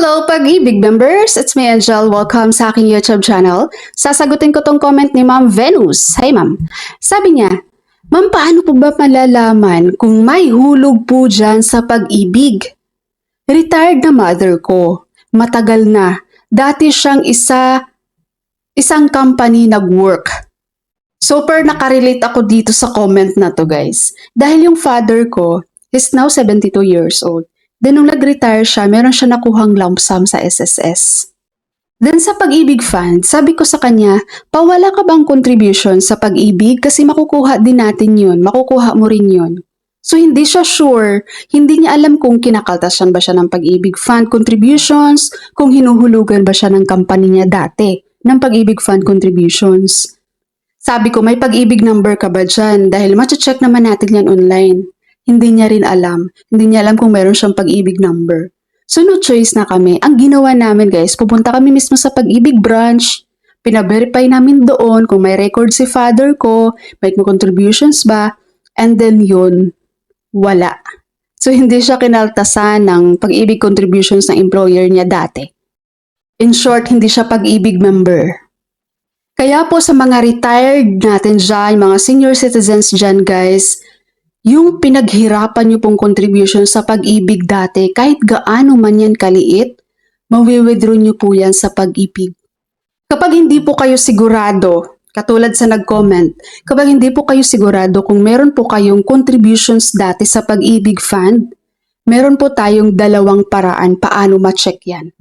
Hello, Pag-ibig members! It's me, Angel. Welcome sa aking YouTube channel. Sasagutin ko tong comment ni Ma'am Venus. Hi, Ma'am. Sabi niya, Ma'am, paano po ba malalaman kung may hulog po dyan sa pag-ibig? Retired na mother ko. Matagal na. Dati siyang isang company nag-work. Super nakarelate ako dito sa comment na to, guys. Dahil yung father ko is now 72 years old. Then nung nag-retire siya, meron siya nakuhang lump sum sa SSS. Then sa Pag-ibig Fund, sabi ko sa kanya, pawala ka bang contribution sa Pag-ibig? Kasi makukuha din natin yun, makukuha mo rin yun. So hindi siya sure, hindi niya alam kung kinakaltasan ba siya ng Pag-ibig Fund contributions, kung hinuhulugan ba siya ng company niya dati ng Pag-ibig Fund contributions. Sabi ko, may Pag-ibig number ka ba dyan? Dahil check naman natin yan online. Hindi niya rin alam. Hindi niya alam kung meron siyang Pag-ibig number. So no choice na kami. Ang ginawa namin, guys, pupunta kami mismo sa Pag-ibig branch. Pina-verify namin doon kung may record si father ko, may contributions ba, and then yun, wala. So hindi siya kinaltasan ng Pag-ibig contributions ng employer niya dati. In short, hindi siya Pag-ibig member. Kaya po sa mga retired natin dyan, mga senior citizens dyan, guys, yung pinaghirapan nyo pong contribution sa Pag-ibig dati, kahit gaano man yan kaliit, mawi-withdraw nyo po yan sa Pag-ibig. Kapag hindi po kayo sigurado, katulad sa nag-comment, kapag hindi po kayo sigurado kung meron po kayong contributions dati sa Pag-ibig Fund, meron po tayong dalawang paraan paano ma-check yan.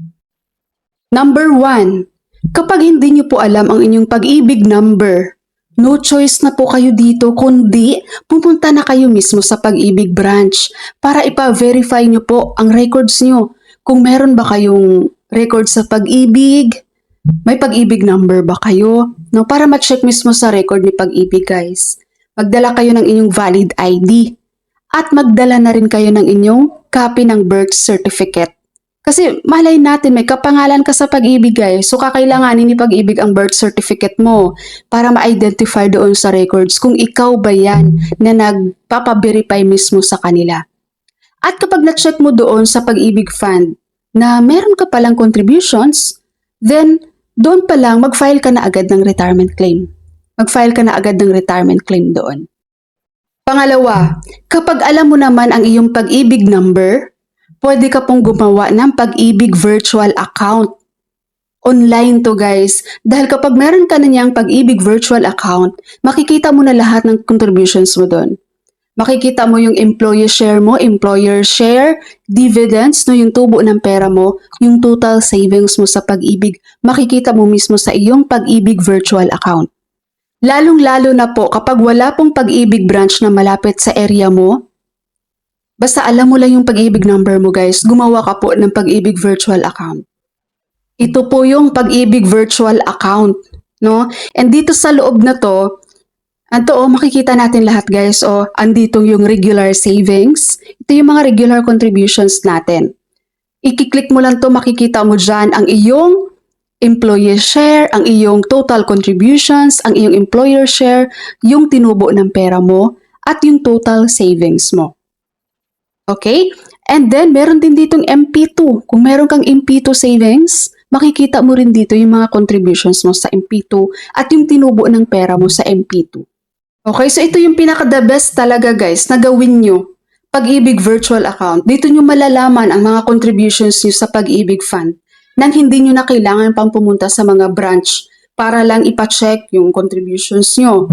Number 1, kapag hindi nyo po alam ang inyong Pag-ibig number, no choice na po kayo dito kundi pupunta na kayo mismo sa Pag-ibig branch para ipa-verify nyo po ang records nyo. Kung meron ba kayong record sa Pag-ibig, may Pag-ibig number ba kayo? No, para ma-check mismo sa record ni Pag-ibig, guys. Magdala kayo ng inyong valid ID at magdala na rin kayo ng inyong copy ng birth certificate. Kasi malay natin may kapangalan ka sa Pag-ibig, guys. So kakailanganin ni Pag-ibig ang birth certificate mo para ma-identify doon sa records kung ikaw ba yan na nagpapaverify mismo sa kanila. At kapag na-check mo doon sa Pag-ibig Fund na meron ka palang contributions, then doon pa lang mag-file ka na agad ng retirement claim. Mag-file ka na agad ng retirement claim doon. Pangalawa, kapag alam mo naman ang iyong Pag-ibig number, pwede ka pong gumawa ng Pag-ibig virtual account. Online to, guys. Dahil kapag meron ka na niyang Pag-ibig virtual account, makikita mo na lahat ng contributions mo doon. Makikita mo yung employee share, dividends, no, yung tubo ng pera mo, yung total savings mo sa Pag-ibig, makikita mo mismo sa iyong Pag-ibig virtual account. Lalong-lalo na po kapag wala pong Pag-ibig branch na malapit sa area mo, basta alam mo lang yung Pag-ibig number mo, guys, gumawa ka po ng Pag-ibig virtual account. Ito po yung Pag-ibig virtual account, no? And dito sa loob na to, makikita natin lahat, guys. Andito yung regular savings. Ito yung mga regular contributions natin. I-click mo lang to, makikita mo dyan ang iyong employee share, ang iyong total contributions, ang iyong employer share, yung tinubo ng pera mo, at yung total savings mo. Okay? And then, meron din ditong MP2. Kung meron kang MP2 savings, makikita mo rin dito yung mga contributions mo sa MP2 at yung tinubo ng pera mo sa MP2. Okay? So, ito yung pinaka-the best talaga, guys, na gawin nyo. Pag-ibig virtual account. Dito nyo malalaman ang mga contributions nyo sa Pag-ibig Fund nang hindi nyo na kailangan pang pumunta sa mga branch para lang ipa-check yung contributions nyo.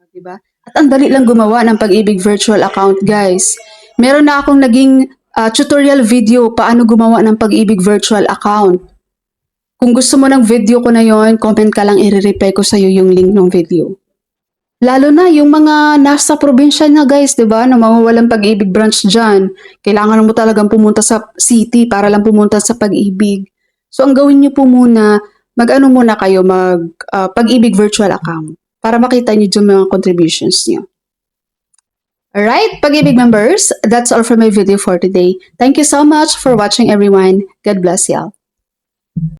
Diba? At ang dali lang gumawa ng Pag-ibig virtual account, guys. Meron na akong naging tutorial video paano gumawa ng Pag-ibig virtual account. Kung gusto mo ng video ko na yon, comment ka lang, i-reply ko sa'yo yung link ng video. Lalo na yung mga nasa probinsya na, guys, diba, na mawawalang Pag-ibig branch dyan. Kailangan mo talagang pumunta sa city para lang pumunta sa Pag-ibig. So ang gawin nyo po muna, muna kayo, Pag-ibig virtual account para makita nyo yung mga contributions nyo. Alright, Pag-ibig members, that's all for my video for today. Thank you so much for watching, everyone. God bless y'all.